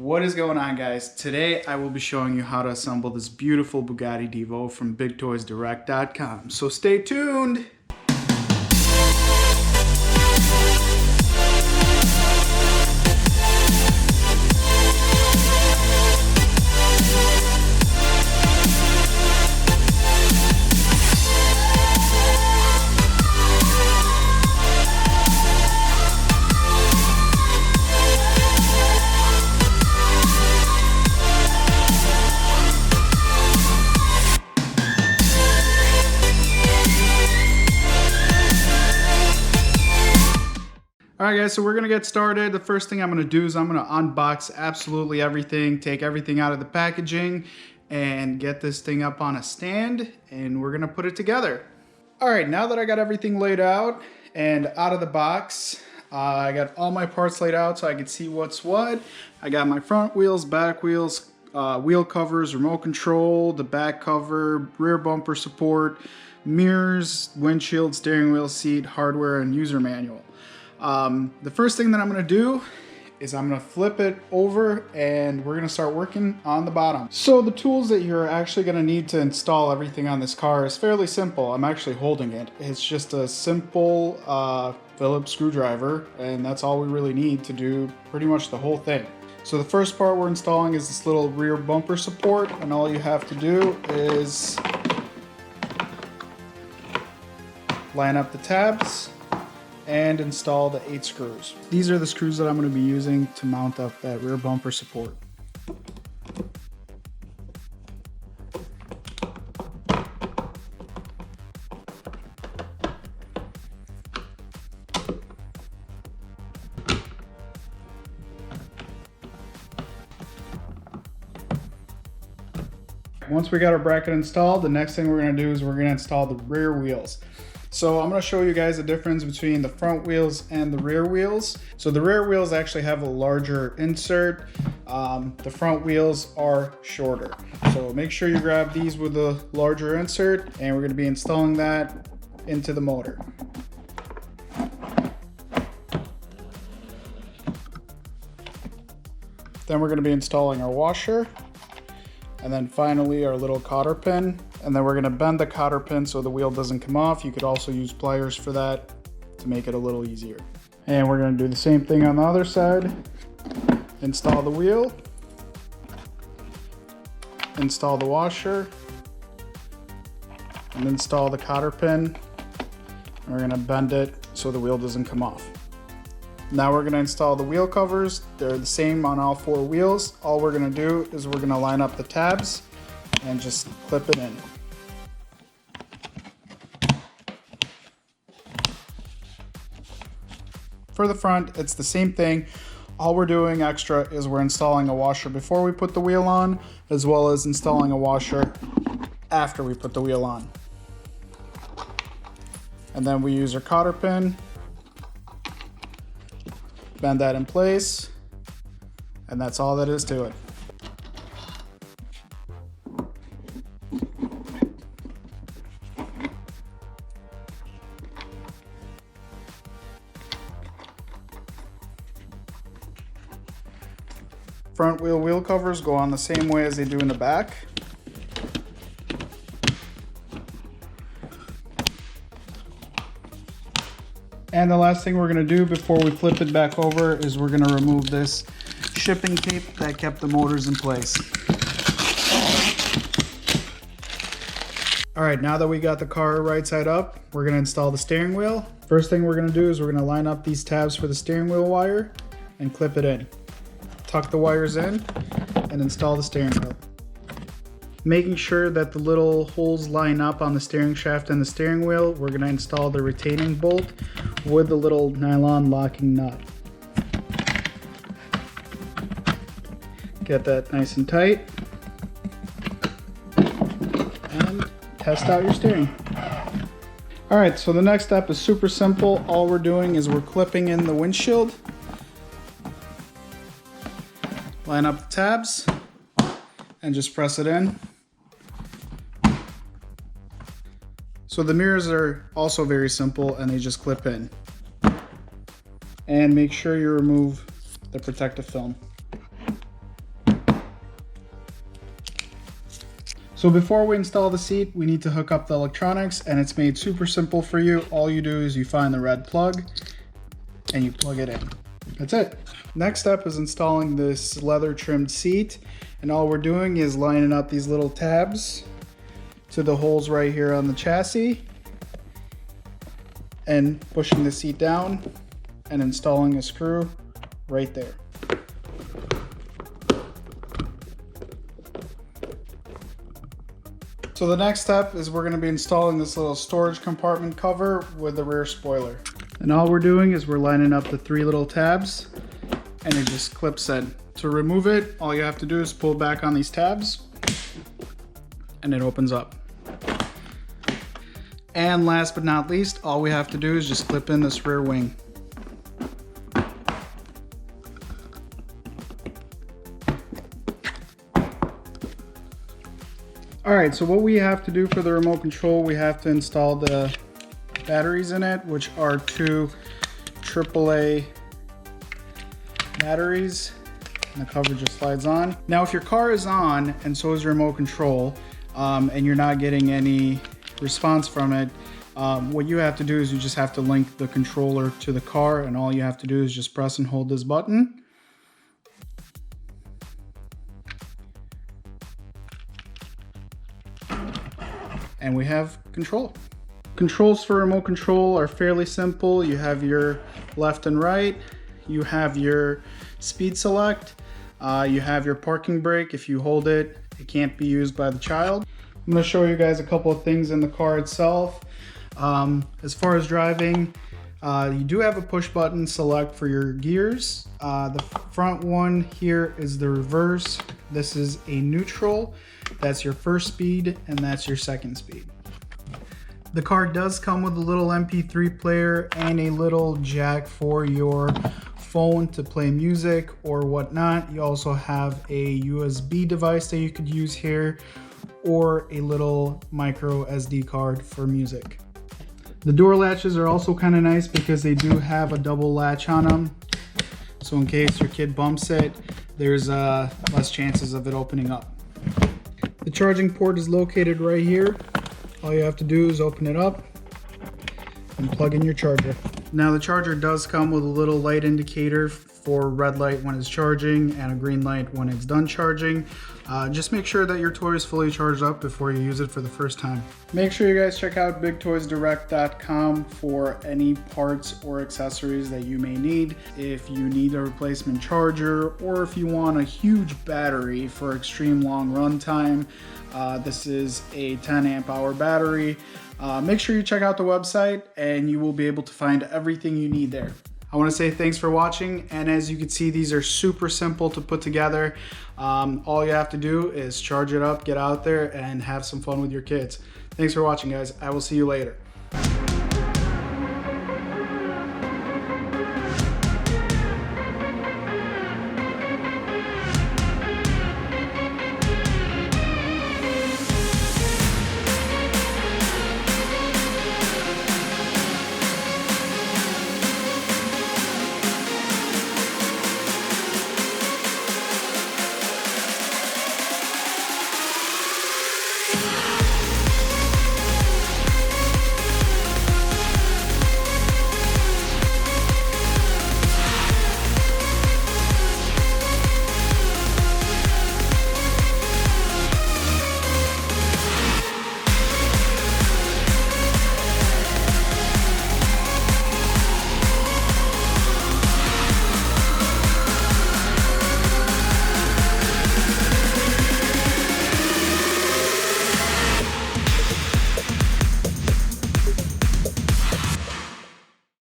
What is going on, guys? Today I will be showing you how to assemble this beautiful Bugatti Divo from BigToysDirect.com. So stay tuned! Alright guys, so we're going to get started. The first thing I'm going to do is I'm going to unbox absolutely everything, take everything out of the packaging, and get this thing up on a stand, and we're going to put it together. Alright, now that I got everything laid out and out of the box, I got all my parts laid out so I can see what's what. I got my front wheels, back wheels, wheel covers, remote control, the back cover, rear bumper support, mirrors, windshield, steering wheel, seat, hardware, and user manual. The first thing that I'm going to do is I'm going to flip it over and we're going to start working on the bottom. So the tools that you're actually going to need to install everything on this car is fairly simple. I'm actually holding it. It's just a simple Phillips screwdriver, and that's all we really need to do pretty much the whole thing. So the first part we're installing is this little rear bumper support, and all you have to do is line up the tabs and install the 8 screws. These are the screws that I'm going to be using to mount up that rear bumper support. Once we got our bracket installed, the next thing we're going to do is we're going to install the rear wheels. So I'm going to show you guys the difference between the front wheels and the rear wheels. So the rear wheels actually have a larger insert. The front wheels are shorter. So make sure you grab these with a larger insert, and we're going to be installing that into the motor. Then we're going to be installing our washer. And then finally our little cotter pin. And then we're going to bend the cotter pin so the wheel doesn't come off. You could also use pliers for that to make it a little easier. And we're going to do the same thing on the other side. Install the wheel. Install the washer. And install the cotter pin. And we're going to bend it so the wheel doesn't come off. Now we're going to install the wheel covers. They're the same on all 4 wheels. All we're going to do is we're going to line up the tabs and just clip it in. For the front, it's the same thing. All we're doing extra is we're installing a washer before we put the wheel on, as well as installing a washer after we put the wheel on. And then we use our cotter pin, bend that in place, and that's all that is to it. Front wheel covers go on the same way as they do in the back. And the last thing we're going to do before we flip it back over is we're going to remove this shipping tape that kept the motors in place. Alright, now that we got the car right side up, we're going to install the steering wheel. First thing we're going to do is we're going to line up these tabs for the steering wheel wire and clip it in. Tuck the wires in and install the steering wheel. Making sure that the little holes line up on the steering shaft and the steering wheel, we're going to install the retaining bolt with the little nylon locking nut. Get that nice and tight and test out your steering. Alright, so the next step is super simple. All we're doing is we're clipping in the windshield. Line up the tabs and just press it in. So the mirrors are also very simple and they just clip in. And make sure you remove the protective film. So before we install the seat, we need to hook up the electronics, and it's made super simple for you. All you do is you find the red plug and you plug it in. That's it. Next step is installing this leather trimmed seat, and all we're doing is lining up these little tabs to the holes right here on the chassis and pushing the seat down and installing a screw right there. So the next step is we're going to be installing this little storage compartment cover with the rear spoiler. And all we're doing is we're lining up the 3 little tabs and it just clips in. To remove it, all you have to do is pull back on these tabs and it opens up. And last but not least, all we have to do is just clip in this rear wing. Alright, so what we have to do for the remote control, we have to install the batteries in it, which are 2 AAA batteries, and the cover just slides on. Now if your car is on and so is your remote control, and you're not getting any response from it, what you have to do is you just have to link the controller to the car, and all you have to do is just press and hold this button. And we have control. Controls for remote control are fairly simple. You have your left and right, you have your speed select, you have your parking brake. If you hold it, it can't be used by the child. I'm going to show you guys a couple of things in the car itself. As far as driving, you do have a push button select for your gears. The front one here is the reverse. This is a neutral. That's your first speed, and that's your second speed. The car does come with a little MP3 player and a little jack for your phone to play music or whatnot. You also have a USB device that you could use here, or a little micro SD card for music. The door latches are also kind of nice because they do have a double latch on them. So in case your kid bumps it, there's less chances of it opening up. The charging port is located right here. All you have to do is open it up and plug in your charger. Now the charger does come with a little light indicator for red light when it's charging and a green light when it's done charging. Just make sure that your toy is fully charged up before you use it for the first time. Make sure you guys check out bigtoysdirect.com for any parts or accessories that you may need. If you need a replacement charger, or if you want a huge battery for extreme long run time, this is a 10 amp hour battery. Make sure you check out the website and you will be able to find everything you need there. I want to say thanks for watching, and as you can see, these are super simple to put together. All you have to do is charge it up, get out there, and have some fun with your kids. Thanks for watching, guys. I will see you later.